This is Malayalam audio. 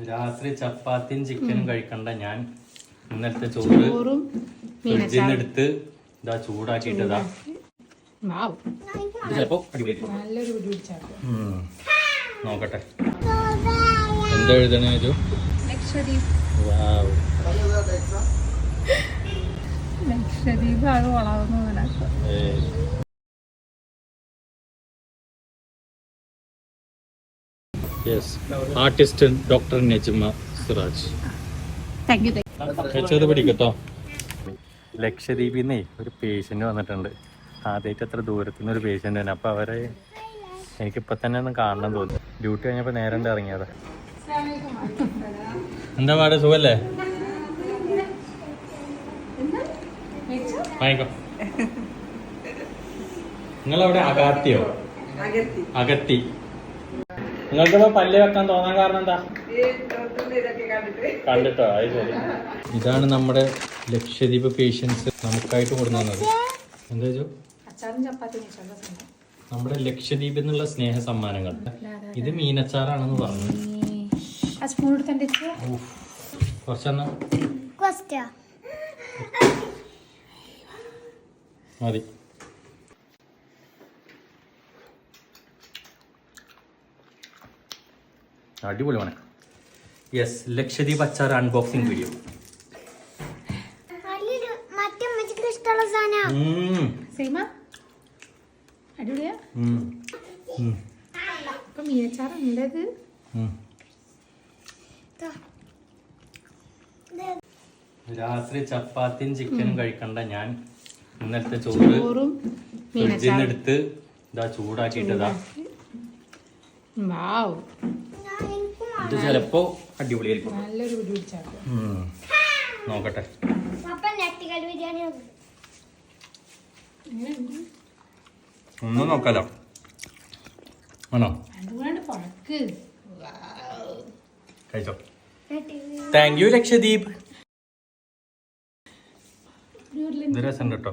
രാത്രി ചപ്പാത്തിയും ചിക്കനും കഴിക്കണ്ട. ഞാൻ ഇന്നലത്തെ ചോറും ഫ്രിഡ്ജിൽ നിന്ന് എടുത്ത് ഇതാ ചൂടാക്കിയിട്ടതാ. ചിലപ്പോ നോക്കട്ടെ എന്താ എഴുതണേ. ലക്ഷദ്വീപ് ആകെ വളർന്നു. Artist doctor Najma Siraj. പിടിക്കട്ടോ. ലക്ഷദ്വീപിൽ നിന്നേ ഒരു പേഷ്യന്റ് വന്നിട്ടുണ്ട്. ആദ്യമായിട്ട് അത്ര ദൂരത്തു നിന്ന് ഒരു പേഷ്യന്റ് തന്നെ. അപ്പൊ അവരെ എനിക്കിപ്പൊ തന്നെ ഒന്ന് കാണണം തോന്നി. ഡ്യൂട്ടി കഴിഞ്ഞപ്പോ നേരെ ഇറങ്ങിയതാ. എന്താ പാട്, സുഖല്ലേ? വാങ്ങിക്കോ. നിങ്ങളവിടെ അഗാത്തിയോ? അഗത്തി. നിങ്ങൾക്കിപ്പോ പല്ല് വെക്കാൻ തോന്നാൻ കാരണം എന്താ? കണ്ടിട്ടോ? അത് ശരി. ഇതാണ് നമ്മുടെ ലക്ഷദ്വീപ് പേഷ്യൻസ് നമുക്കായിട്ട് കൊടുത്തു തന്നത്. എന്താ വെച്ചു? നമ്മുടെ ലക്ഷദ്വീപ് എന്നുള്ള സ്നേഹ സമ്മാനങ്ങൾ. ഇത് മീനച്ചാറാണെന്ന് പറഞ്ഞു. കുറച്ചെണ്ണം മതി. അടിപൊളിയാണ്. യെസ്, ലക്ഷദ്വീപ് അച്ചാർ അൺബോക്സിംഗ് വീഡിയോ. രാത്രി ചപ്പാത്തിയും ചിക്കനും കഴിക്കണ്ട. ഞാൻ ഇന്നലത്തെ ചോറും ഫ്രിഡ്ജിൽ നിന്ന് എടുത്ത് ഇതാ ചൂടാക്കിയിട്ടതാ. ഇത് ചിലപ്പോ അടിപൊളിയായിരിക്കും. നോക്കട്ടെ. ഒന്നും നോക്കാലോ. ആണോ? കഴിച്ചോ. Thank you Lakshadweep. ഇത് രസം കേട്ടോ.